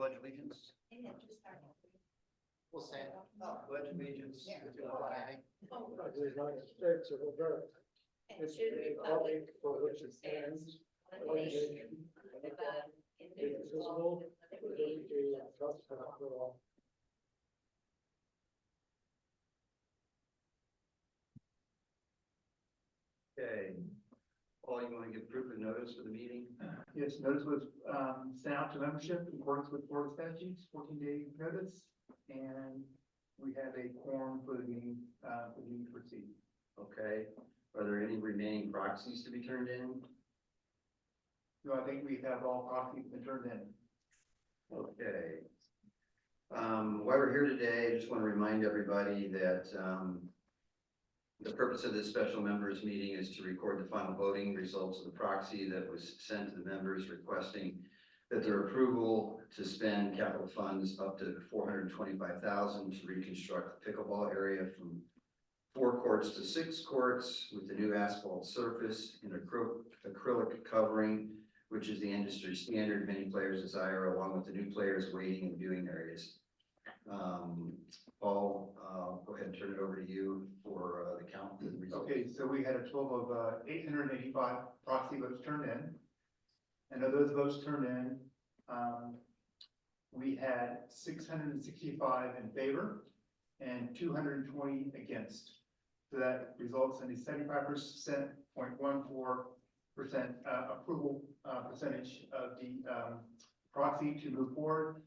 pledge allegiance? We'll say. Pledge allegiance to the flag of the United States of America, and to the republic for which it stands, one nation, under God, indivisible, with liberty and justice for all. Okay. Paul, you want to give proof of notice for the meeting? Yes, notice was sent out to membership in accordance with Florida statutes, 14-day notice, and we have a quorum for the meeting to proceed. Okay. Are there any remaining proxies to be turned in? So I think we have all proxies been turned in. Okay. While we're here today, I just want to remind everybody that the purpose of this special members meeting is to record the final voting results of the proxy that was sent to the members requesting that their approval to spend capital funds up to $425,000 to reconstruct the pickleball area from 4 courts to 6 courts with the new asphalt surface and acrylic covering, which is the industry standard many players desire, along with the new players waiting and viewing areas. Paul, go ahead and turn it over to you for the count of the results. Okay, so we had a total of 885 proxy votes turned in. And of those votes turned in, we had 665 in favor and 220 against. So that results in a 75.14% approval percentage of the proxy to move forward.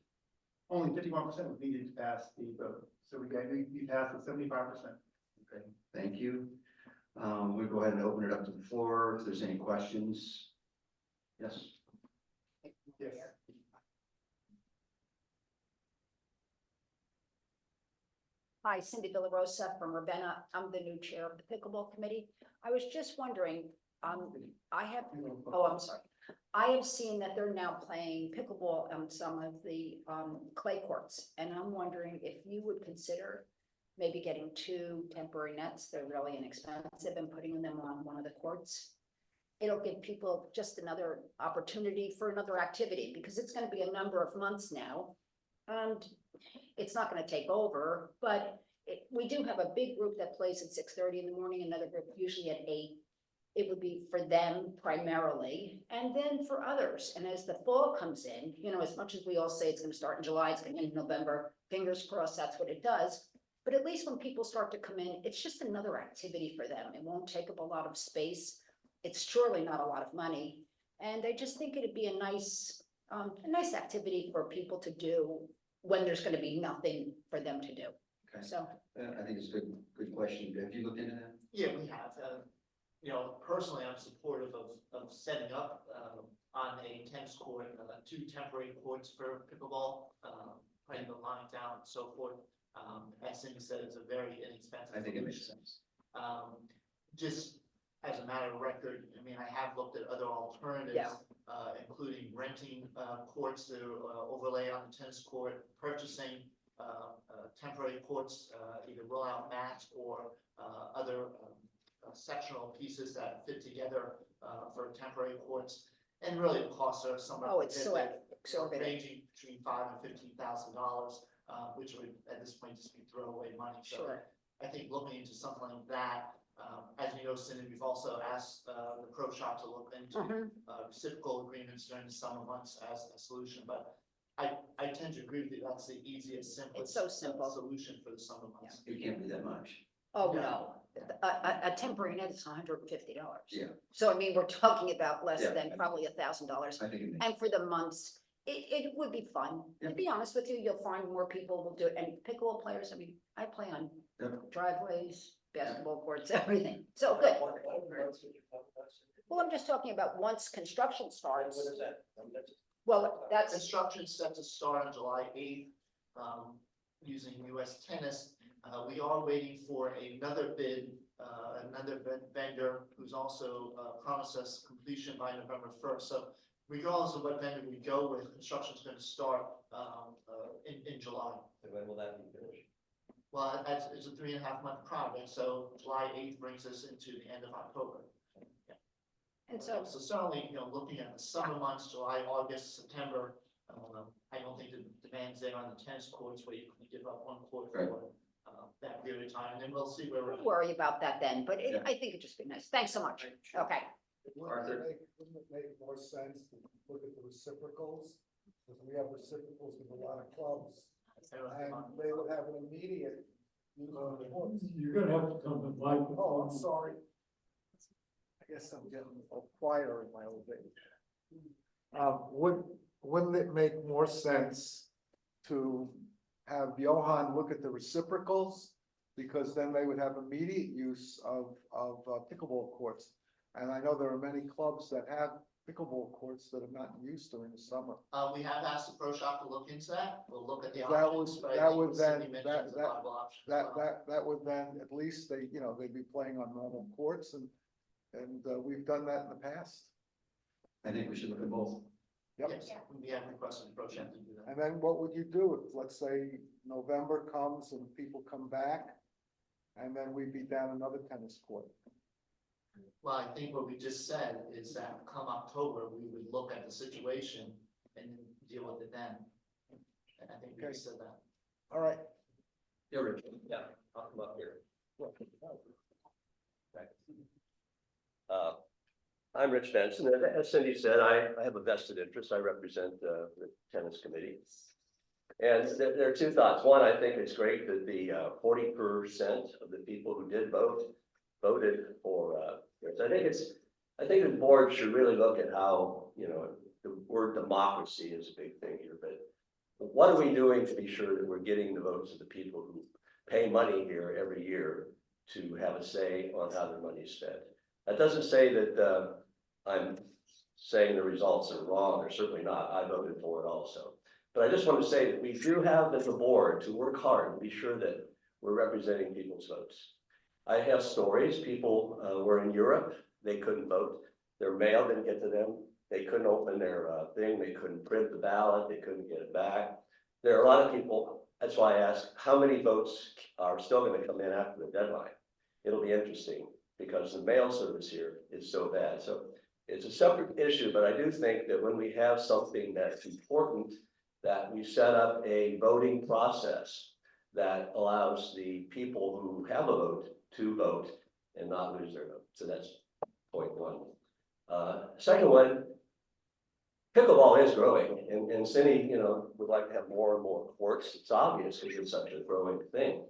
Only 51% was needed to pass the vote. So we passed with 75%. Okay, thank you. We'll go ahead and open it up to the floor if there's any questions. Yes. Yes. Hi, Cindy Villarosa from Ravenna. I'm the new chair of the pickleball committee. I was just wondering, I'm sorry. I have seen that they're now playing pickleball on some of the clay courts, and I'm wondering if you would consider maybe getting 2 temporary nets. They're really inexpensive, and putting them on one of the courts. It'll give people just another opportunity for another activity, because it's going to be a number of months now, and it's not going to take over. But we do have a big group that plays at 6:30 in the morning, another group usually at 8. It would be for them primarily, and then for others. And as the fall comes in, you know, as much as we all say it's going to start in July, it's going to end in November, fingers crossed that's what it does. But at least when people start to come in, it's just another activity for them. It won't take up a lot of space. It's surely not a lot of money. And I just think it'd be a nice activity for people to do when there's going to be nothing for them to do. Okay. So, I think it's a good question. Have you looked into that? Yeah, we have. You know, personally, I'm supportive of setting up on a tennis court, 2 temporary courts for pickleball, playing the line down and so forth. As Cindy said, it's a very inexpensive. I think it makes solution. sense. Just as a matter of record, I mean, I have looked at other alternatives, Yeah. Including renting courts to overlay on the tennis court, purchasing temporary courts, either roll out mats or other sectional pieces that fit together for temporary courts. And really the costs are somewhere. oh, it's so exorbitant. Ranging between $5,000 and $15,000, which would at this point just be throwaway money. So Sure. I think looking into something like that, as you know, Cindy, we've also asked the pro shop to look into reciprocal agreements during the summer months as a solution. But I tend to agree with you. That's the easiest, simplest It's so simple. solution for the summer months. It can't be that much. Oh, Yeah. no, a temporary net is $150. Yeah. So I mean, we're talking about less Yeah. than probably $1,000. I think it makes And for the months, it would be fun. Yeah. To be honest with you, you'll find more people will do it. And pickleball players, I mean, I play on Yeah. driveways, basketball courts, everything. So good. Well, I'm just talking about once construction starts. What is that? Well, that's, Construction is set to start on July 8th, using US Tennis. We are waiting for another bid, vendor who's also promised us completion by November 1st. So regardless of what vendor we go with, construction is going to start in July. And when will that be finished? Well, it's a 3.5 month project, so July 8th brings us into the end of October. and so, So certainly, you know, looking at the summer months, July, August, September, I don't think that demands there on the tennis courts where you can give up one court Right. for that period of time, and then we'll see where we're Don't at. worry about that then, but Yeah. I think it'd just be nice. Thanks so much. Okay. Arthur? Wouldn't it make more sense to look at the reciprocals? Because we have reciprocals with a lot of clubs, and they would have an immediate use of the courts. You're gonna have to come to my. Oh, I'm sorry. I guess I'm getting quieter in my old age. Wouldn't it make more sense to have Johan look at the reciprocals? Because then they would have immediate use of pickleball courts. And I know there are many clubs that have pickleball courts that are not in use during the summer. We have asked the pro shop to look into that, we'll look at the That options, would- but I that think would what Cindy then- mentioned that- is a viable option as That, well. that would then, at least they, they'd be playing on normal courts and we've done that in the past. I think we should look at both. Yep. Yes, we have requested the pro shop to do that. And then what would you do if, let's say, November comes and people come back? And then we'd be down another tennis court. Well, I think what we just said is that come October, we would look at the situation and deal with it then. And I think we Okay. just said that. All right. Yeah, Rich. Yeah, I'll come up here. I'm Rich Benson, and as Cindy said, I have a vested interest. I represent the tennis committee. And there are two thoughts. One, I think it's great that the 40% of the people who did vote voted for this. I think the board should really look at how, the word democracy is a big thing here, but what are we doing to be sure that we're getting the votes of the people who pay money here every year to have a say on how their money is spent? That doesn't say that I'm saying the results are wrong, or certainly not. I voted for it also. But I just want to say that we do have as a board to work hard and be sure that we're representing people's votes. I have stories. People were in Europe. They couldn't vote. Their mail didn't get to them. They couldn't open their thing. They couldn't print the ballot. They couldn't get it back. There are a lot of people. That's why I asked how many votes are still going to come in after the deadline. It'll be interesting because the mail service here is so bad. So it's a separate issue, but I do think that when we have something that's important, that we set up a voting process that allows the people who have a vote to vote and not lose their vote. So that's point one. Second one, pickleball is growing, and Cindy, would like to have more and more courts. It's obvious because it's such a growing thing.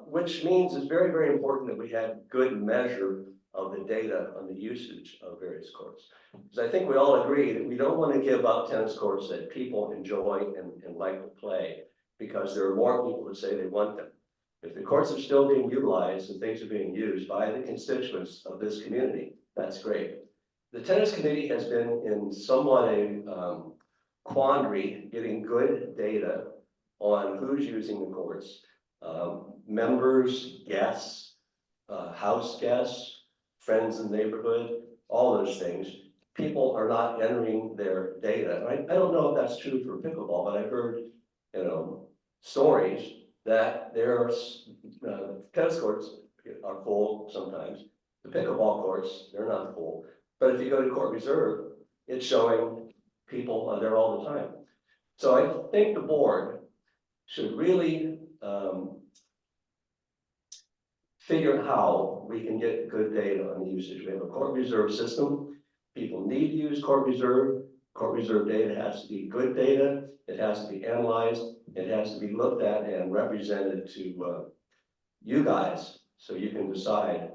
Which means it's very, very important that we have good measure of the data on the usage of various courts. Because I think we all agree that we don't want to give up tennis courts that people enjoy and like to play, because there are more people that say they want them. If the courts are still being utilized and things are being used by the constituents of this community, that's great. The tennis committee has been in somewhat a quandary getting good data on who's using the courts. Members, guests, house guests, friends in the neighborhood, all those things. People are not entering their data. I don't know if that's true for pickleball, but I've heard, stories that there's tennis courts are full sometimes. The pickleball courts, they're not full. But if you go to Court Reserve, it's showing people there all the time. So I think the board should really figure how we can get good data on the usage. We have a Court Reserve system. People need to use Court Reserve. Court Reserve data has to be good data. It has to be analyzed. It has to be looked at and represented to you guys, so you can decide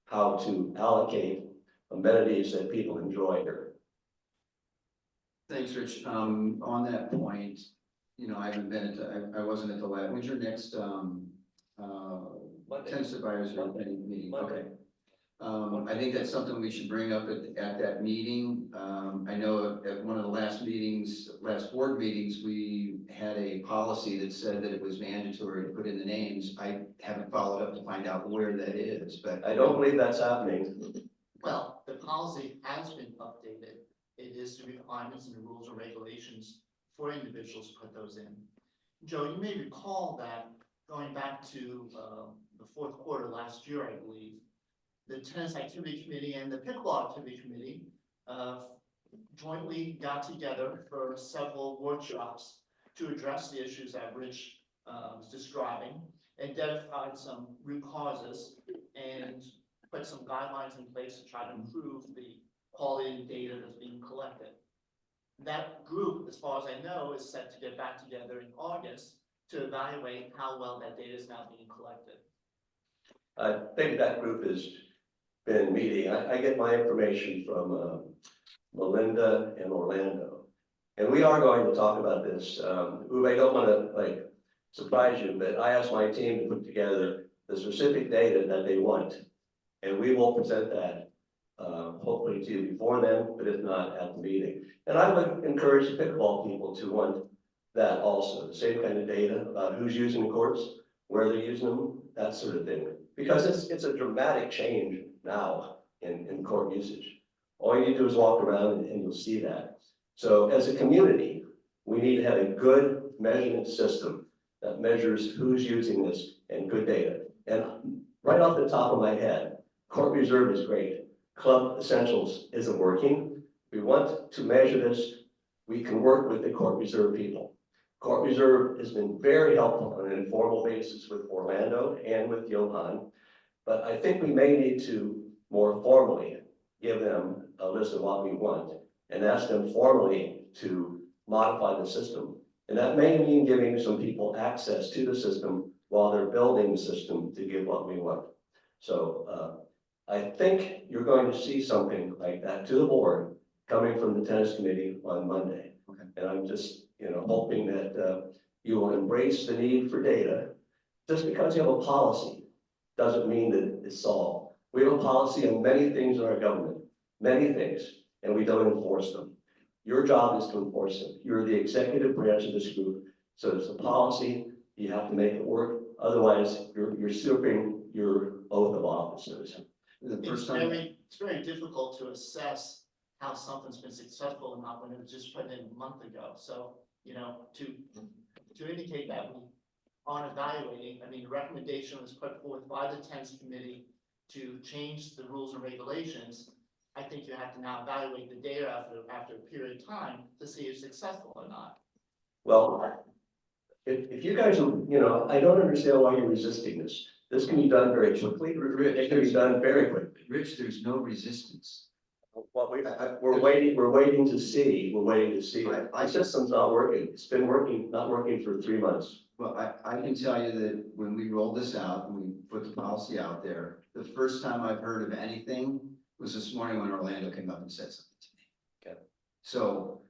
how to allocate amenities that people enjoy here. Thanks, Rich. On that point, I haven't been I wasn't at the last, when's your next, Monday. tennis advisory meeting? Monday. Okay. I think that's something we should bring up at that meeting. I know at one of the last board meetings, we had a policy that said that it was mandatory to put in the names. I haven't followed up to find out where that is, but. I don't believe that's happening. Well, the policy has been updated. It is the requirements and the rules and regulations for individuals to put those in. Joe, you may recall that going back to the fourth quarter last year, I believe, the tennis activity committee and the pickleball activity committee jointly got together for several workshops to address the issues that Rich was describing, identified some root causes, and put some guidelines in place to try to improve the quality of data that's being collected. That group, as far as I know, is set to get back together in August to evaluate how well that data is now being collected. I think that group has been meeting. I get my information from Melinda and Orlando. And we are going to talk about this. Uwe, I don't want to surprise you, but I asked my team to put together the specific data that they want. And we will present that hopefully to you before then, but if not, at the meeting. And I would encourage the pickleball people to want that also, the same kind of data about who's using the courts, where they're using them, that sort of thing. Because it's a dramatic change now in court usage. All you need to do is walk around and you'll see that. So as a community, we need to have a good measurement system that measures who's using this and good data. And right off the top of my head, Court Reserve is great. Club Essentials isn't working. We want to measure this. We can work with the Court Reserve people. Court Reserve has been very helpful on an informal basis with Orlando and with Johan. But I think we may need to more formally give them a list of what we want and ask them formally to modify the system. And that may mean giving some people access to the system while they're building the system to give what we want. So I think you're going to see something like that to the board coming from the tennis committee on Monday. Okay. And I'm just, hoping that you will embrace the need for data. Just because you have a policy doesn't mean that it's solved. We have a policy on many things in our government, many things, and we don't enforce them. Your job is to enforce them. You're the executive branch of this group. So it's a policy, you have to make it work. Otherwise, you're usurping your oath of office. The It's first time, very difficult to assess how something's been successful or not when it was just put in a month ago. So, to indicate that we aren't evaluating, the recommendation was put forth by the tennis committee to change the rules and regulations. I think you have to now evaluate the data after a period of time to see if it's successful or not. Well, if you guys are, I don't understand why you're resisting this. This can be done very quickly. It can be done very quickly. Rich, there's no resistance. What we're waiting to see. The system's not working. It's been not working for 3 months. Well, I can tell you that when we rolled this out and we put the policy out there, the first time I've heard of anything was this morning when Orlando came up and said something to me. Okay. So,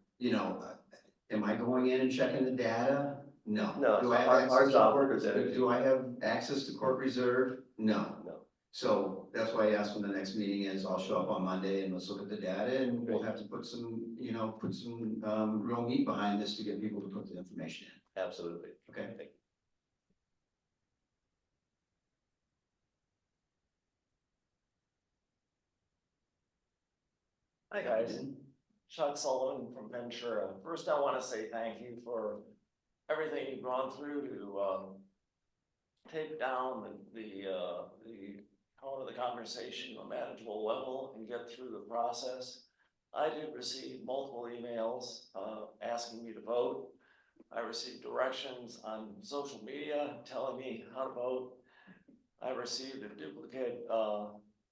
am I going in and checking the data? No. No, Do I have our access to job court- representative. Do I have access to Court Reserve? No. No. So that's why I asked when the next meeting is. I'll show up on Monday and let's look at the data and we'll have to put some, real meat behind this to get people to put the information in. Absolutely. Okay. Hi, guys. Chuck Sullivan from Ventura. First, I want to say thank you for everything you've gone through to take down the tone of the conversation to a manageable level and get through the process. I did receive multiple emails asking me to vote. I received directions on social media telling me how to vote. I received a duplicate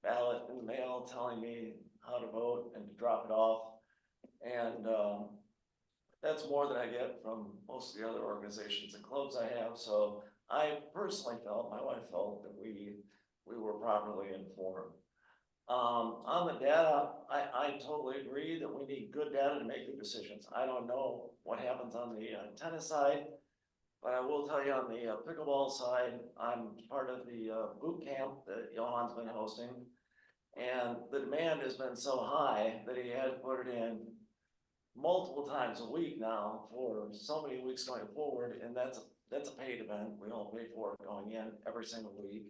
ballot in the mail telling me how to vote and to drop it off. And that's more than I get from most of the other organizations and clubs I have. So I personally felt, my wife felt, that we were properly informed. On the data, I totally agree that we need good data to make good decisions. I don't know what happens on the tennis side, but I will tell you on the pickleball side, I'm part of the boot camp that Johan's been hosting. And the demand has been so high that he had to put it in multiple times a week now for so many weeks going forward. And that's a paid event. We all pay for it going in every single week.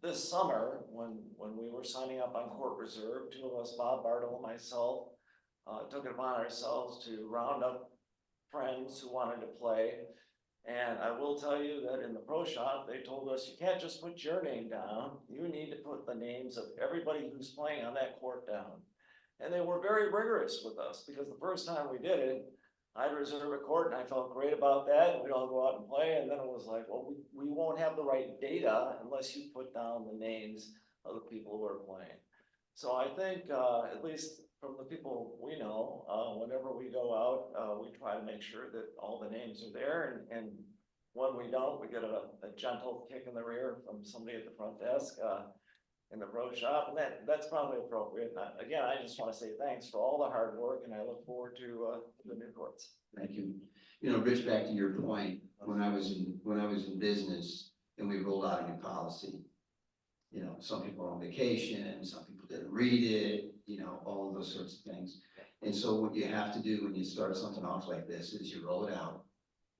This summer, when we were signing up on Court Reserve, two of us, Bob Bartle and myself, took it upon ourselves to round up friends who wanted to play. And I will tell you that in the pro shop, they told us, you can't just put your name down. You need to put the names of everybody who's playing on that court down. And they were very rigorous with us because the first time we did it, I'd reserve a court and I felt great about that, and we'd all go out and play, and then it was like, well, we won't have the right data unless you put down the names of the people who are playing. So I think, at least from the people we know, whenever we go out, we try to make sure that all the names are there, and when we don't, we get a gentle kick in the rear from somebody at the front desk, in the pro shop, and that's probably appropriate. Again, I just want to say thanks for all the hard work, and I look forward to the new courts. Thank you. You know, Rich, back to your point, when I was in business and we rolled out a new policy, you know, some people were on vacation, some people didn't read it, you know, all of those sorts of things. And so what you have to do when you start something off like this is you roll it out.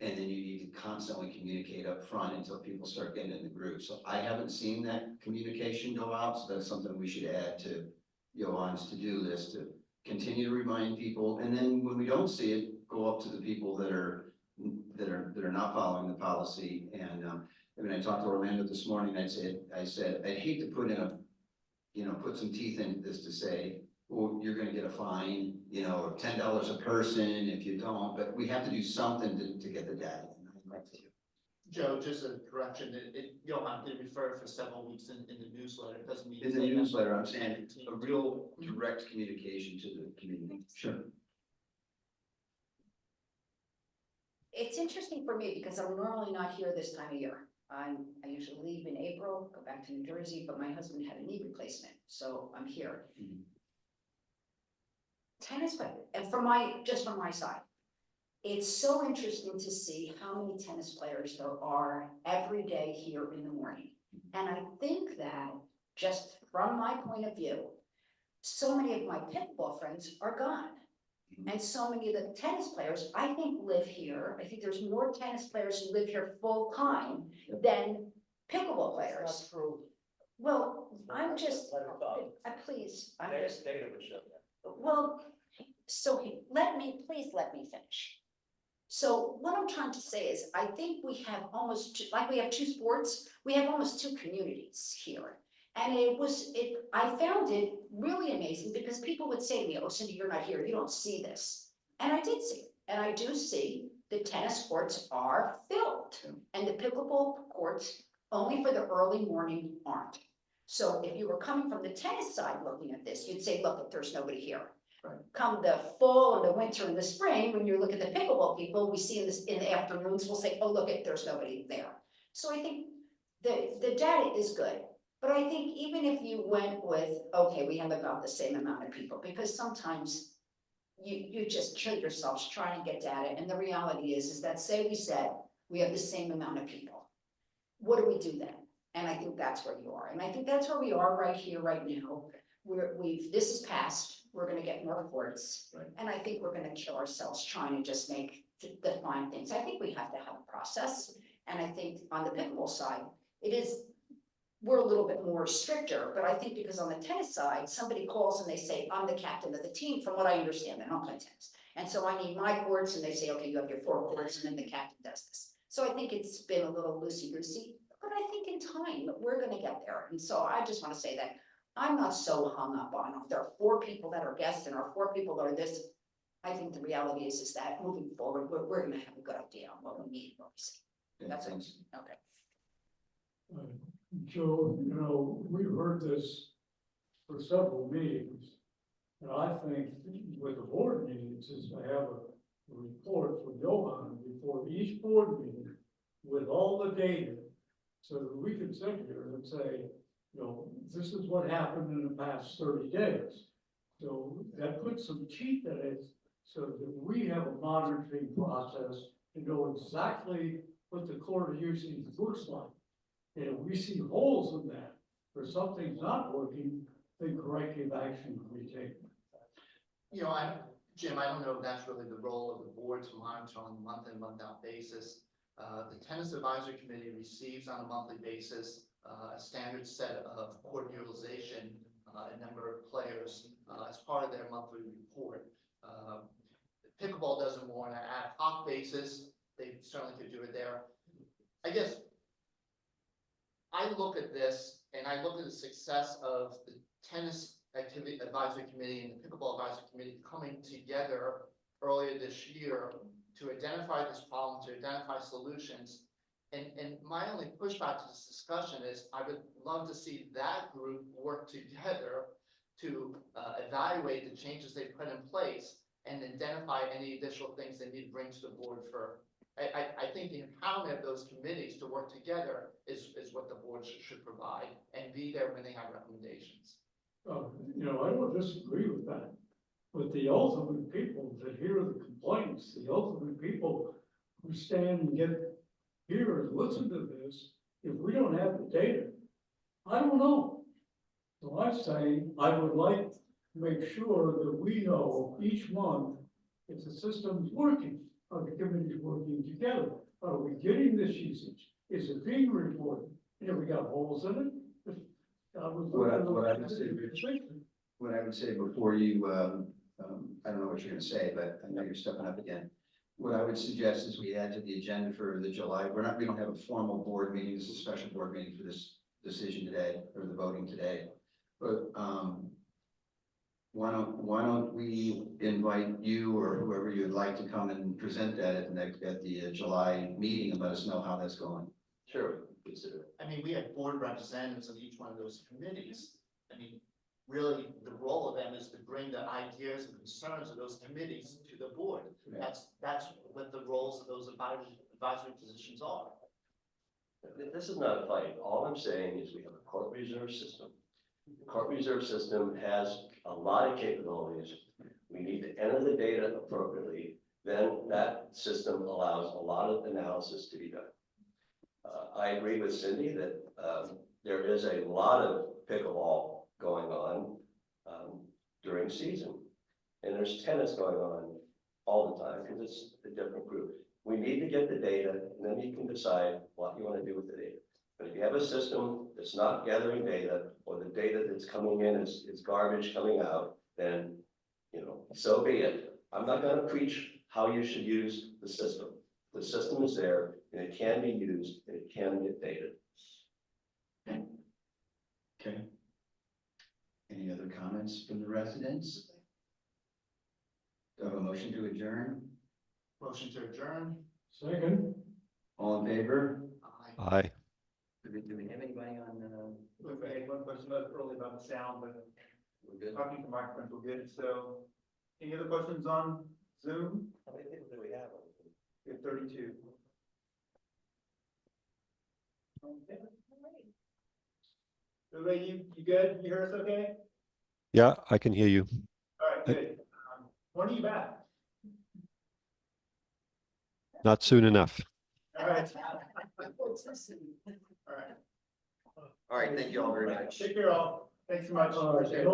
And then you need to constantly communicate up front until people start getting in the group. So I haven't seen that communication go out, so that's something we should add to Johan's to-do list, to continue to remind people. And then when we don't see it, go up to the people that are not following the policy. And I mean, I talked to Orlando this morning. I said I'd hate to put some teeth into this to say, well, you're gonna get a fine, you know, of $10 a person if you don't, but we have to do something to get the data. Joe, just a correction, Johan did refer for several weeks in the newsletter, it doesn't mean. In the newsletter, I'm saying a real direct communication to the community. Sure. It's interesting for me because I'm normally not here this time of year. I usually leave in April, go back to New Jersey, but my husband had a knee replacement, so I'm here. Mhm. Tennis, and just from my side, it's so interesting to see how many tennis players there are every day here in the morning. And I think that, just from my point of view, so many of my pickleball friends are gone. And so many of the tennis players, I think, live here. I think there's more tennis players who live here full time than pickleball players. That's true. Well, I'm just, please, I'm just. Well, so please let me finish. So what I'm trying to say is, I think we have like we have two sports, we have almost two communities here. And I found it really amazing because people would say to me, oh, Cindy, you're not here, you don't see this. And I did see it, and I do see the tennis courts are filled, and the pickleball courts, only for the early morning, aren't. So if you were coming from the tennis side looking at this, you'd say, look, there's nobody here. Right. Come the fall and the winter and the spring, when you look at the pickleball people, we see in the afternoons, we'll say, oh, look, there's nobody there. So I think the data is good, but I think even if you went with, okay, we have about the same amount of people, because sometimes you just kill yourselves trying to get data, and the reality is that say we said we have the same amount of people, what do we do then? And I think that's where you are, and I think that's where we are right here, right now. This is passed, we're gonna get more courts, Right. and I think we're gonna kill ourselves trying to just define things. I think we have to have a process, and I think on the pickleball side, we're a little bit more stricter, but I think because on the tennis side, somebody calls and they say, I'm the captain of the team, from what I understand, they don't play tennis. And so I need my courts, and they say, okay, you have your 4 courts, and then the captain does this. So I think it's been a little loosey-goosey, but I think in time, we're gonna get there. And so I just wanna say that I'm not so hung up on, if there are 4 people that are guests and or 4 people that are this. I think the reality is that moving forward, we're gonna have a good idea on what we need, what we see. That's it. Thanks. Okay. Joe, you know, we've heard this for several meetings. And I think with the board meetings is to have a report from Johan before each board meeting with all the data. So that we can sit here and say, you know, this is what happened in the past 30 days. So that puts some teeth in it so that we have a monitoring process to know exactly what the court usage looks like. And if we see holes in that, or something's not working, then corrective action can be taken. You know, Jim, I don't know if that's really the role of the board to monitor on a month in, month out basis. The tennis advisory committee receives on a monthly basis a standard set of court utilization, a number of players as part of their monthly report. Pickleball does it more on an ad hoc basis. They certainly could do it there. I guess I look at this and I look at the success of the tennis activity advisory committee and the pickleball advisory committee coming together earlier this year to identify this problem, to identify solutions. And my only pushback to this discussion is I would love to see that group work together to evaluate the changes they've put in place and identify any additional things they need to bring to the board for. I think the empowerment of those committees to work together is what the board should provide and be there when they have recommendations. You know, I don't disagree with that. But the ultimate people that hear the complaints, the ultimate people who stand and hear and listen to this, if we don't have the data, I don't know. So I'm saying I would like to make sure that we know each month if the system's working, are the committees working together? Are we getting this usage? Is it being reported? And if we got holes in it? What I would say, Rich, what I would say before you, I don't know what you're gonna say, but I know you're stepping up again. What I would suggest is we add to the agenda for the July, we don't have a formal board meeting, this is a special board meeting for this decision today, or the voting today. But, why don't we invite you or whoever you'd like to come and present that at the July meeting and let us know how that's going. Sure, consider it. I mean, we have board representatives of each one of those committees. I mean, really, the role of them is to bring the ideas and concerns of those committees to the board. That's what the roles of those advisory positions are. This is not a fight. All I'm saying is we have a court reserve system. The court reserve system has a lot of capabilities. We need to enter the data appropriately. Then that system allows a lot of analysis to be done. I agree with Cindy that there is a lot of pickleball going on during season. And there's tennis going on all the time because it's a different group. We need to get the data and then you can decide what you want to do with the data. But if you have a system that's not gathering data or the data that's coming in is garbage coming out, then, you know, so be it. I'm not going to preach how you should use the system. The system is there and it can be used and it can get data. Okay. Any other comments from the residents? Do I have a motion to adjourn? Motion to adjourn. Second. All in favor? Aye. Do we have anybody on, I had one question earlier about the sound, but we're good? talking to microphones were good, so any other questions on Zoom? How many people do we have? We have 32. Okay. Everybody, you good? You hear us okay? Yeah, I can hear you. All right, good. When are you back? Not soon enough. All right. All right. All right, thank you all very much. Take care all. Thanks so much. I was gonna